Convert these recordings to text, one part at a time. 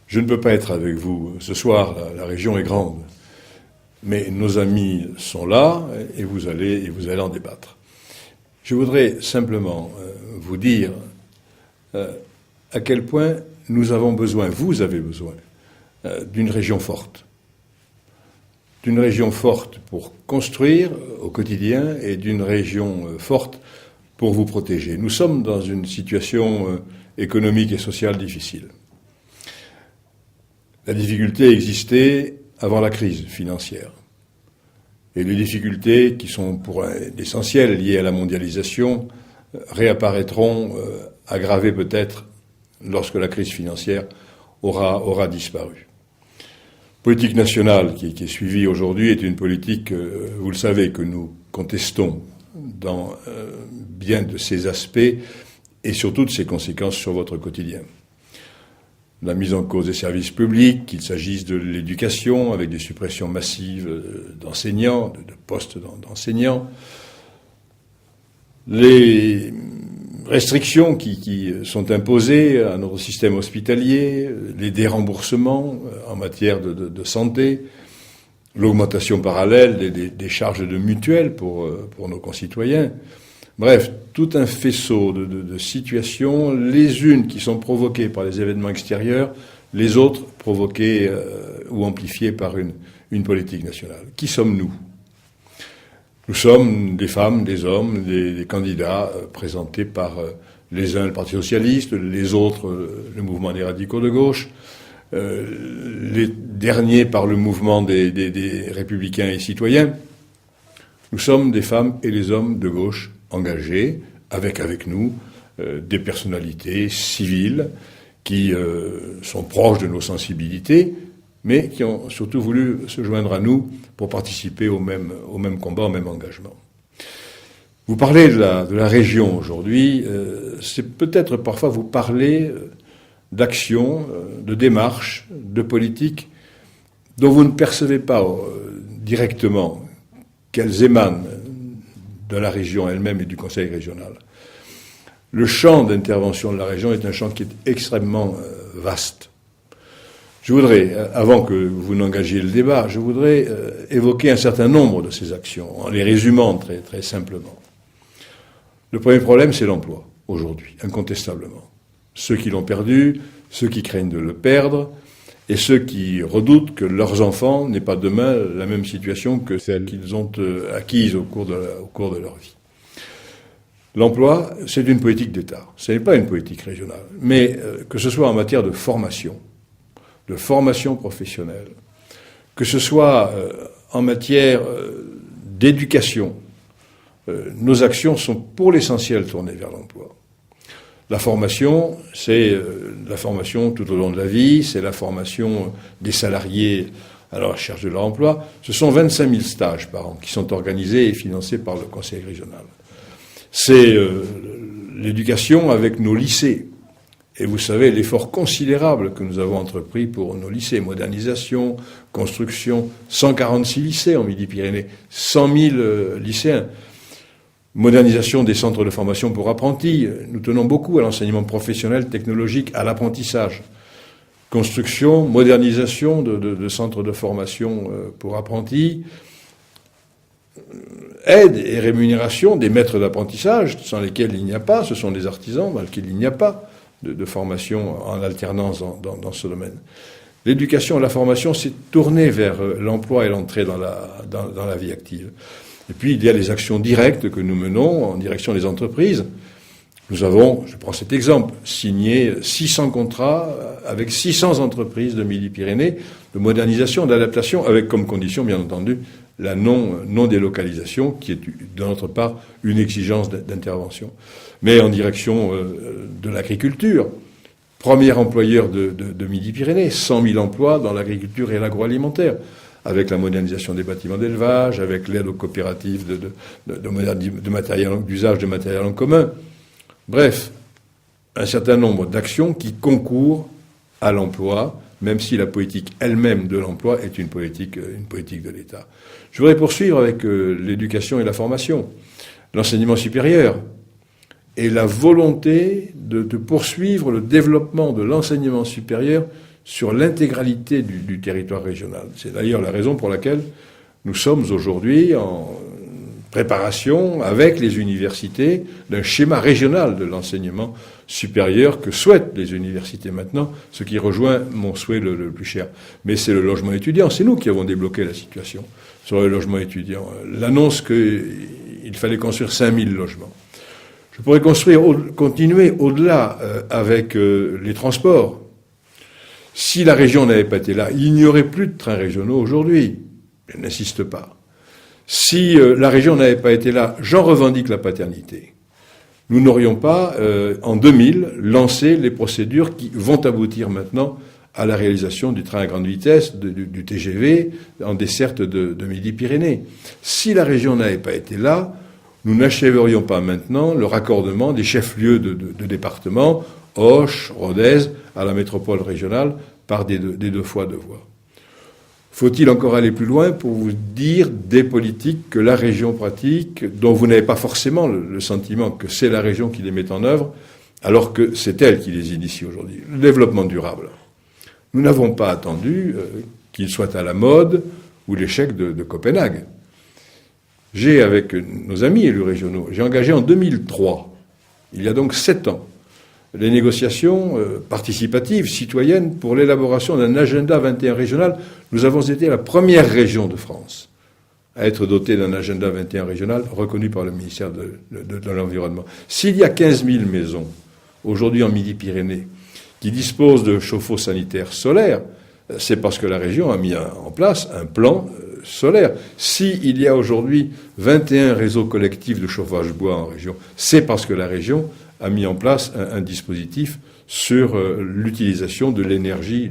Je ne peux pas être avec vous ce soir, la région est grande. Mais nos amis sont là et vous allez en débattre. Je voudrais simplement vous dire à quel point nous avons besoin, vous avez besoin, d'une région forte. D'une région forte pour construire au quotidien et d'une région forte pour vous protéger. Nous sommes dans une situation économique et sociale difficile. La difficulté existait avant la crise financière. Et les difficultés qui sont pour l'essentiel liées à la mondialisation réapparaîtront aggravées peut-être lorsque la crise financière aura disparu. La politique nationale qui est suivie aujourd'hui est une politique, vous le savez, que nous contestons dans bien de ses aspects et surtout de ses conséquences sur votre quotidien. La mise en cause des services publics, qu'il s'agisse de l'éducation, avec des suppressions massives d'enseignants, de postes d'enseignants, les restrictions qui sont imposées à notre système hospitalier, les déremboursements en matière de santé, l'augmentation parallèle des charges de mutuelles pour nos concitoyens. Bref, tout un faisceau de situations, les unes qui sont provoquées par les événements extérieurs, les autres provoquées ou amplifiées par une politique nationale. Qui sommes-nous ? Nous sommes des femmes, des hommes, des candidats présentés par les uns le Parti socialiste, les autres le mouvement des radicaux de gauche, les derniers par le mouvement des républicains et citoyens. Nous sommes des femmes et des hommes de gauche engagés, avec nous, des personnalités civiles qui sont proches de nos sensibilités, mais qui ont surtout voulu se joindre à nous pour participer au même combat, au même engagement. Vous parlez de la région aujourd'hui, c'est peut-être parfois vous parler d'actions, de démarches, de politiques dont vous ne percevez pas directement qu'elles émanent de la région elle-même et du Conseil régional. Le champ d'intervention de la région est un champ qui est extrêmement vaste. Je voudrais, avant que vous n'engagiez le débat, je voudrais évoquer un certain nombre de ces actions, en les résumant très, très simplement. Le premier problème, c'est l'emploi, aujourd'hui, incontestablement. Ceux qui l'ont perdu, ceux qui craignent de le perdre, et ceux qui redoutent que leurs enfants n'aient pas demain la même situation que celle qu'ils ont acquise au cours de leur vie. L'emploi, c'est une politique d'État. Ce n'est pas une politique régionale. Mais que ce soit en matière de formation professionnelle, que ce soit en matière d'éducation, nos actions sont pour l'essentiel tournées vers l'emploi. La formation, c'est la formation tout au long de la vie, c'est la formation des salariés à la recherche de leur emploi. Ce sont 25 000 stages par an qui sont organisés et financés par le Conseil régional. C'est l'éducation avec nos lycées. Et vous savez l'effort considérable que nous avons entrepris pour nos lycées. Modernisation, construction, 146 lycées en Midi-Pyrénées, 100 000 lycéens. Modernisation des centres de formation pour apprentis. Nous tenons beaucoup à l'enseignement professionnel, technologique, à l'apprentissage. Construction, modernisation de centres de formation pour apprentis. Aide et rémunération des maîtres d'apprentissage, sans lesquels il n'y a pas, ce sont des artisans dans lesquels il n'y a pas de formation en alternance dans ce domaine. L'éducation et la formation, c'est tourner vers l'emploi et l'entrée dans la vie active. Et puis, il y a les actions directes que nous menons en direction des entreprises. Nous avons, je prends cet exemple, signé 600 contrats avec 600 entreprises de Midi-Pyrénées de modernisation, d'adaptation, avec comme condition, bien entendu, la non-délocalisation, qui est de notre part une exigence d'intervention. Mais en direction de l'agriculture, premier employeur de Midi-Pyrénées, 100 000 emplois dans l'agriculture et l'agroalimentaire, avec la modernisation des bâtiments d'élevage, avec l'aide aux coopératives d'usage de matériel en commun. Bref, un certain nombre d'actions qui concourent à l'emploi, même si la politique elle-même de l'emploi est une politique de l'État. Je voudrais poursuivre avec l'éducation et la formation, l'enseignement supérieur, et la volonté de poursuivre le développement de l'enseignement supérieur sur l'intégralité du territoire régional. C'est d'ailleurs la raison pour laquelle nous sommes aujourd'hui en préparation avec les universités d'un schéma régional de l'enseignement supérieur que souhaitent les universités maintenant, ce qui rejoint mon souhait le plus cher. Mais c'est le logement étudiant, c'est nous qui avons débloqué la situation sur le logement étudiant. L'annonce qu'il fallait construire 5000 logements. Je pourrais continuer au-delà avec les transports. Si la région n'avait pas été là, il n'y aurait plus de trains régionaux aujourd'hui. Je n'insiste pas. Si la région n'avait pas été là, j'en revendique la paternité. Nous n'aurions pas, en 2000, lancé les procédures qui vont aboutir maintenant à la réalisation du train à grande vitesse, du TGV, en desserte de Midi-Pyrénées. Si la région n'avait pas été là, nous n'achèverions pas maintenant le raccordement des chefs-lieux de département, Auch, Rodez, à la métropole régionale, par des deux fois deux voies. Faut-il encore aller plus loin pour vous dire des politiques que la région pratique, dont vous n'avez pas forcément le sentiment que c'est la région qui les met en œuvre, alors que c'est elle qui les initie aujourd'hui. Le développement durable. Nous n'avons pas attendu qu'il soit à la mode ou l'échec de Copenhague. J'ai, avec nos amis élus régionaux, j'ai engagé en 2003, il y a donc 7 ans, les négociations participatives, citoyennes, pour l'élaboration d'un agenda 21 régional. Nous avons été la première région de France à être dotée d'un agenda 21 régional reconnu par le ministère de l'Environnement. S'il y a 15 000 maisons, aujourd'hui en Midi-Pyrénées, qui disposent de chauffe-eau sanitaires solaires, c'est parce que la région a mis en place un plan solaire. S'il y a aujourd'hui 21 réseaux collectifs de chauffage bois en région, c'est parce que la région a mis en place un dispositif sur l'utilisation de l'énergie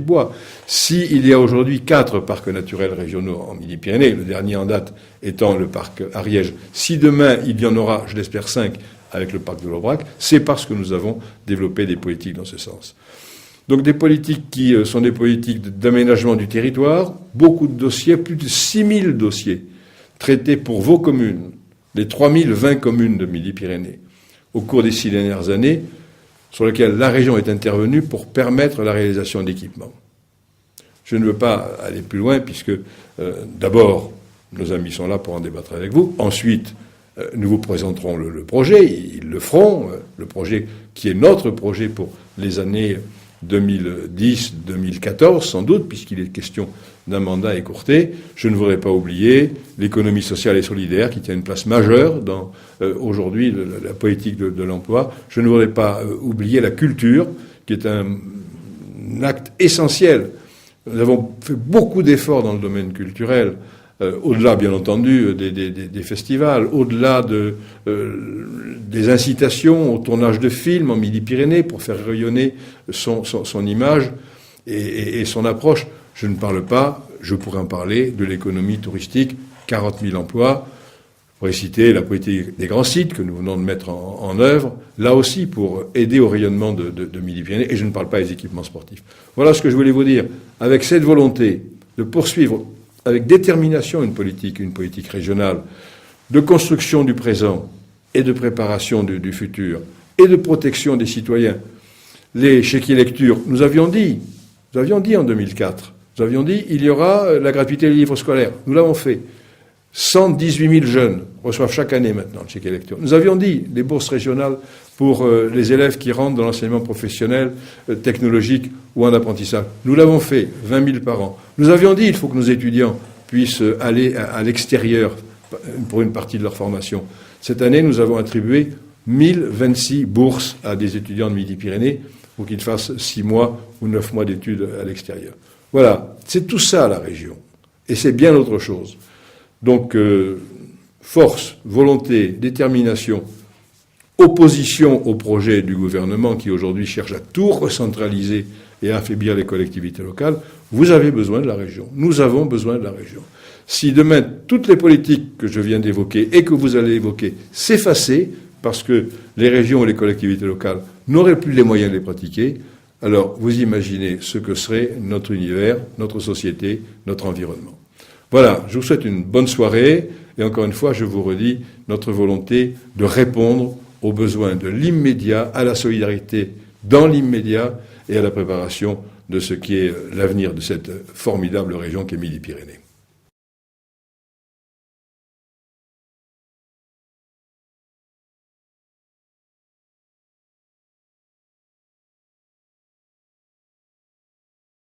bois. S'il y a aujourd'hui 4 parcs naturels régionaux en Midi-Pyrénées, le dernier en date étant le parc Ariège, si demain il y en aura, je l'espère, 5 avec le parc de l'Aubrac, c'est parce que nous avons développé des politiques dans ce sens. Donc des politiques qui sont des politiques d'aménagement du territoire, beaucoup de dossiers, plus de 6000 dossiers traités pour vos communes, les 3020 communes de Midi-Pyrénées, au cours des 6 dernières années, sur lesquelles la région est intervenue pour permettre la réalisation d'équipements. Je ne veux pas aller plus loin puisque, d'abord, nos amis sont là pour en débattre avec vous. Ensuite, nous vous présenterons le projet, ils le feront, le projet qui est notre projet pour les années 2010-2014, sans doute, puisqu'il est question d'un mandat écourté. Je ne voudrais pas oublier l'économie sociale et solidaire qui tient une place majeure dans aujourd'hui la politique de l'emploi. Je ne voudrais pas oublier la culture, qui est un acte essentiel. Nous avons fait beaucoup d'efforts dans le domaine culturel, au-delà, bien entendu, des festivals, au-delà des incitations au tournage de films en Midi-Pyrénées pour faire rayonner son image et son approche. Je ne parle pas, je pourrais en parler, de l'économie touristique, 40 000 emplois. Je pourrais citer la politique des grands sites que nous venons de mettre en œuvre, là aussi pour aider au rayonnement de Midi-Pyrénées, et je ne parle pas des équipements sportifs. Voilà ce que je voulais vous dire. Avec cette volonté de poursuivre avec détermination une politique régionale de construction du présent et de préparation du futur et de protection des citoyens. Les chéquiers lecture, nous avions dit en 2004, nous avions dit il y aura la gratuité des livres scolaires. Nous l'avons fait. 118 000 jeunes reçoivent chaque année maintenant le chéquier lecture. Nous avions dit des bourses régionales pour les élèves qui rentrent dans l'enseignement professionnel, technologique ou en apprentissage. Nous l'avons fait, 20 000 par an. Nous avions dit il faut que nos étudiants puissent aller à l'extérieur pour une partie de leur formation. Cette année, nous avons attribué 1026 bourses à des étudiants de Midi-Pyrénées pour qu'ils fassent 6 mois ou 9 mois d'études à l'extérieur. Voilà, c'est tout ça la région. Et c'est bien autre chose. Donc, force, volonté, détermination, opposition au projet du gouvernement qui aujourd'hui cherche à tout recentraliser et à affaiblir les collectivités locales, vous avez besoin de la région. Nous avons besoin de la région. Si demain, toutes les politiques que je viens d'évoquer et que vous allez évoquer s'effaçaient parce que les régions et les collectivités locales n'auraient plus les moyens de les pratiquer, alors vous imaginez ce que serait notre univers, notre société, notre environnement. Voilà, je vous souhaite une bonne soirée et encore une fois, je vous redis notre volonté de répondre aux besoins de l'immédiat, à la solidarité dans l'immédiat et à la préparation de ce qui est l'avenir de cette formidable région qu'est Midi-Pyrénées.